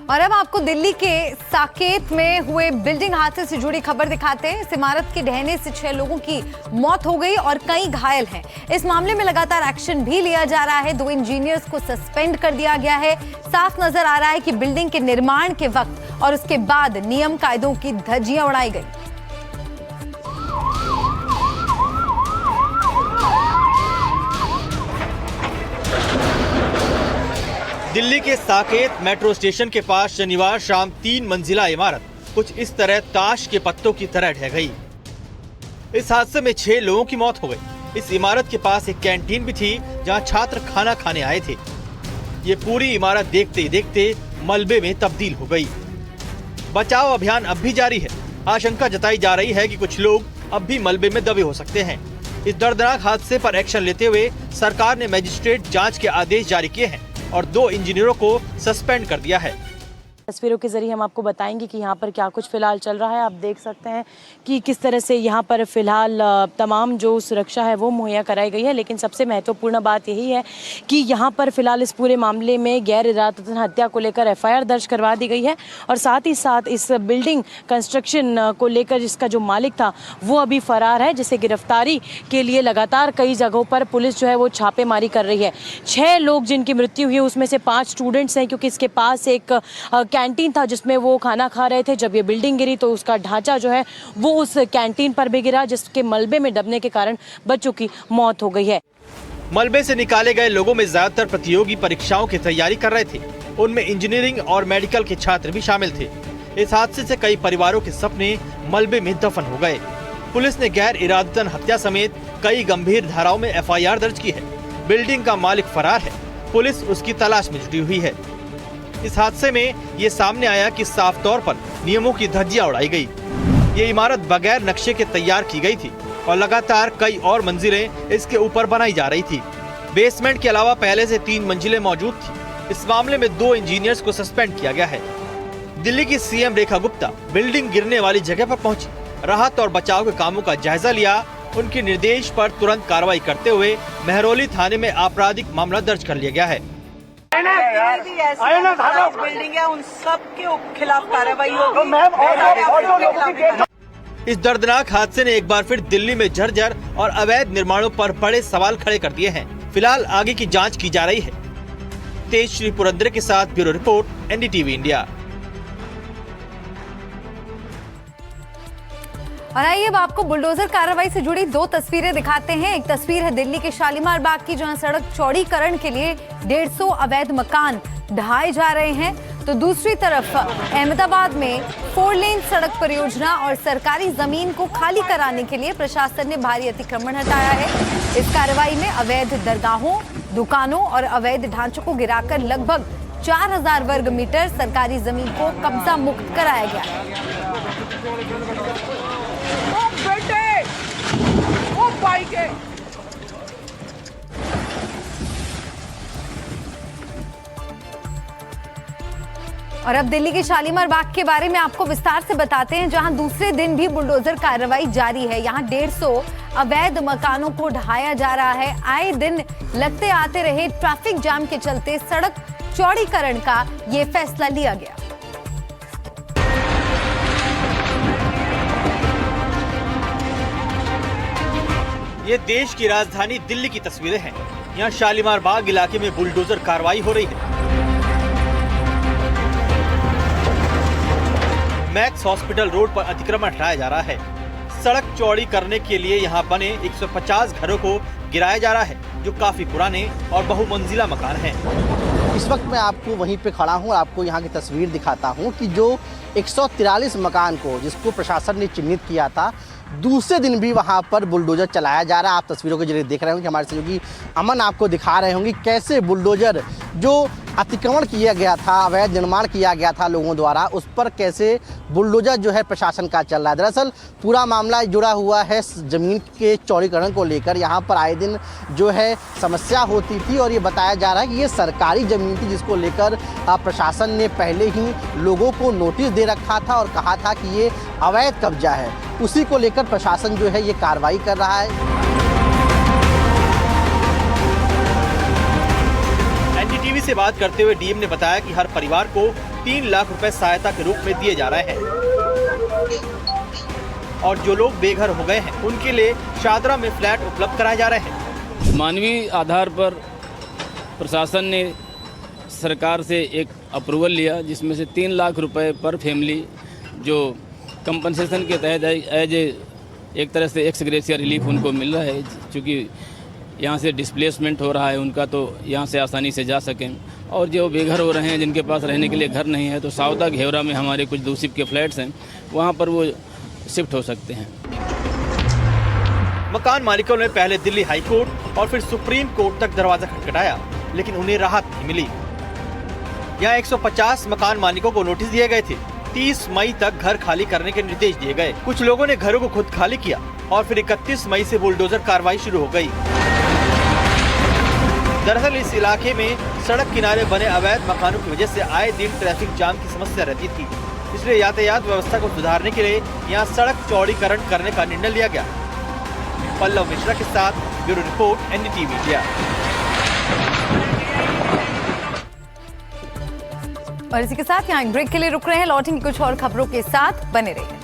और अब आपको दिल्ली के साकेत में हुए बिल्डिंग हादसे से जुड़ी खबर दिखाते हैं। इस इमारत के ढहने से 6 लोगों की मौत हो गई और कई घायल हैं। इस मामले में लगातार एक्शन भी लिया जा रहा है। 2 इंजीनियर्स को सस्पेंड कर दिया गया है। साफ नजर आ रहा है कि बिल्डिंग के निर्माण के वक्त और उसके बाद नियम कायदों की धज्जियां उड़ाई गई। दिल्ली के साकेत मेट्रो स्टेशन के पास शनिवार शाम 3 मंजिला इमारत कुछ इस तरह ताश के पत्तों की तरह ढह गई। इस हादसे में 6 लोगों की मौत हो गई। इस इमारत के पास एक कैंटीन भी थी जहां छात्र खाना खाने आए थे। ये पूरी इमारत देखते ही देखते मलबे में तब्दील हो गई। बचाव अभियान अब भी जारी है। आशंका जताई जा रही है कि कुछ लोग अब भी मलबे में दबे हो सकते हैं। इस दर्दनाक हादसे पर एक्शन लेते हुए सरकार ने मजिस्ट्रेट जांच के आदेश जारी किए हैं और 2 इंजीनियरों को सस्पेंड कर दिया है। तस्वीरों के जरिए हम आपको बताएंगे कि यहाँ पर क्या कुछ फिलहाल चल रहा है। आप देख सकते हैं कि किस तरह से यहाँ पर फिलहाल तमाम जो सुरक्षा है वो मुहैया कराई गई है। लेकिन सबसे महत्वपूर्ण बात यही है कि यहाँ पर फिलहाल इस पूरे मामले में गैर इरादतन हत्या को लेकर FIR दर्ज करवा दी गई है और साथ ही साथ इस बिल्डिंग कंस्ट्रक्शन को लेकर जिसका जो मालिक था वो अभी फरार है, जिसे गिरफ्तारी के लिए लगातार कई जगहों पर पुलिस जो है वो छापेमारी कर रही है। 6 लोग जिनकी मृत्यु हुई उसमें से 5 स्टूडेंट्स हैं, क्योंकि इसके पास एक कैंटीन था जिसमें वो खाना खा रहे थे। जब ये बिल्डिंग गिरी तो उसका ढांचा जो है वो उस कैंटीन पर भी गिरा, जिसके मलबे में दबने के कारण बच्चों की मौत हो गई है। मलबे से निकाले गए लोगों में ज्यादातर प्रतियोगी परीक्षाओं की तैयारी कर रहे थे। उनमें इंजीनियरिंग और मेडिकल के छात्र भी शामिल थे। इस हादसे से कई परिवारों के सपने मलबे में दफन हो गए। पुलिस ने गैर इरादतन हत्या समेत कई गंभीर धाराओं में FIR दर्ज की है। बिल्डिंग का मालिक फरार है। पुलिस उसकी तलाश में जुटी हुई है। इस हादसे में ये सामने आया कि साफ तौर पर नियमों की धज्जियां उड़ाई गई। ये इमारत बगैर नक्शे के तैयार की गई थी और लगातार कई और मंजिलें इसके ऊपर बनाई जा रही थी। बेसमेंट के अलावा पहले से 3 मंजिलें मौजूद थी। इस मामले में 2 इंजीनियर्स को सस्पेंड किया गया है। दिल्ली की CM रेखा गुप्ता बिल्डिंग गिरने वाली जगह पर पहुंची, राहत और बचाव के कामों का जायजा लिया। उनके निर्देश पर तुरंत कार्रवाई करते हुए महरौली थाने में आपराधिक मामला दर्ज कर लिया गया है। बिल्डिंग है उन सब के खिलाफ कार्रवाई होगी। इस दर्दनाक हादसे ने एक बार फिर दिल्ली में जर्जर और अवैध निर्माणों पर बड़े सवाल खड़े कर दिए हैं। फिलहाल आगे की जांच की जा रही है। तेजश्री पुरंदरे के साथ ब्यूरो रिपोर्ट NDTV इंडिया। और आइए अब आपको बुलडोजर कार्रवाई से जुड़ी 2 तस्वीरें दिखाते हैं। एक तस्वीर है दिल्ली के शालीमार बाग की, जहां सड़क चौड़ीकरण के लिए 150 अवैध मकान ढहाए जा रहे हैं, तो दूसरी तरफ अहमदाबाद में 4 लेन सड़क परियोजना और सरकारी जमीन को खाली कराने के लिए प्रशासन ने भारी अतिक्रमण हटाया है। इस कार्रवाई में अवैध दरगाहों, दुकानों और अवैध ढांचों को गिराकर लगभग 4000 वर्ग मीटर सरकारी जमीन को कब्जा मुक्त कराया गया है। और अब दिल्ली के शालीमार बाग के बारे में आपको विस्तार से बताते हैं, जहां दूसरे दिन भी बुलडोजर कार्रवाई जारी है। यहां 150 अवैध मकानों को ढहाया जा रहा है। आए दिन लगते आते रहे ट्रैफिक जाम के चलते सड़क चौड़ीकरण का ये फैसला लिया गया। ये देश की राजधानी दिल्ली की तस्वीरें हैं। यहाँ शालीमार बाग इलाके में बुलडोजर कार्रवाई हो रही है। मैक्स हॉस्पिटल रोड पर अतिक्रमण हटाया जा रहा है। सड़क चौड़ी करने के लिए यहाँ बने 150 घरों को गिराया जा रहा है, जो काफी पुराने और बहुमंजिला मकान हैं। इस वक्त मैं आपको वहीं पे खड़ा हूँ और आपको यहाँ की तस्वीर दिखाता हूँ कि जो 143 मकान को जिसको प्रशासन ने चिन्हित किया था, दूसरे दिन भी वहाँ पर बुलडोजर चलाया जा रहा है। आप तस्वीरों के जरिए देख रहे होंगे, हमारे सहयोगी अमन आपको दिखा रहे होंगे कैसे बुलडोजर जो अतिक्रमण किया गया था, अवैध निर्माण किया गया था लोगों द्वारा, उस पर कैसे बुलडोजर जो है प्रशासन का चल रहा है। दरअसल पूरा मामला जुड़ा हुआ है ज़मीन के चौड़ीकरण को लेकर। यहाँ पर आए दिन जो है समस्या होती थी और ये बताया जा रहा है कि ये सरकारी ज़मीन थी, जिसको लेकर प्रशासन ने पहले ही लोगों को नोटिस दे रखा था और कहा था कि ये अवैध कब्जा है। उसी को लेकर प्रशासन जो है ये कार्रवाई कर रहा है। NDTV से बात करते हुए DM ने बताया कि हर परिवार को 3 लाख रुपए सहायता के रूप में दिए जा रहे हैं और जो लोग बेघर हो गए हैं उनके लिए शादरा में फ्लैट उपलब्ध कराए जा रहे हैं। मानवीय आधार पर प्रशासन ने सरकार से एक अप्रूवल लिया जिसमें से 3 लाख रुपए पर फैमिली जो कंपनसेशन के तहत एज एक तरह से एक्स ग्रेशिया रिलीफ उनको मिल रहा है, क्योंकि यहाँ से डिस्प्लेसमेंट हो रहा है उनका, तो यहाँ से आसानी से जा सकें। और जो बेघर हो रहे हैं जिनके पास रहने के लिए घर नहीं है, तो सावदा घेवरा में हमारे कुछ दूसरी के फ्लैट्स हैं, वहाँ पर वो शिफ्ट हो सकते हैं। मकान मालिकों ने पहले दिल्ली हाई कोर्ट और फिर सुप्रीम कोर्ट तक दरवाजा खटखटाया, लेकिन उन्हें राहत नहीं मिली। यहाँ 150 मकान मालिकों को नोटिस दिए गए थे। 30 मई तक घर खाली करने के निर्देश दिए गए। कुछ लोगों ने घरों को खुद खाली किया और फिर 31 मई से बुलडोजर कार्रवाई शुरू हो गई। दरअसल इस इलाके में सड़क किनारे बने अवैध मकानों की वजह से आए दिन ट्रैफिक जाम की समस्या रहती थी, इसलिए यातायात व्यवस्था को सुधारने के लिए यहाँ सड़क चौड़ीकरण करने का निर्णय लिया गया। पल्लव मिश्रा के साथ ब्यूरो रिपोर्ट NDTV इंडिया। और इसी के साथ यहाँ ब्रेक के लिए रुक रहे हैं, लौटेंगे कुछ और खबरों के साथ, बने रहिए।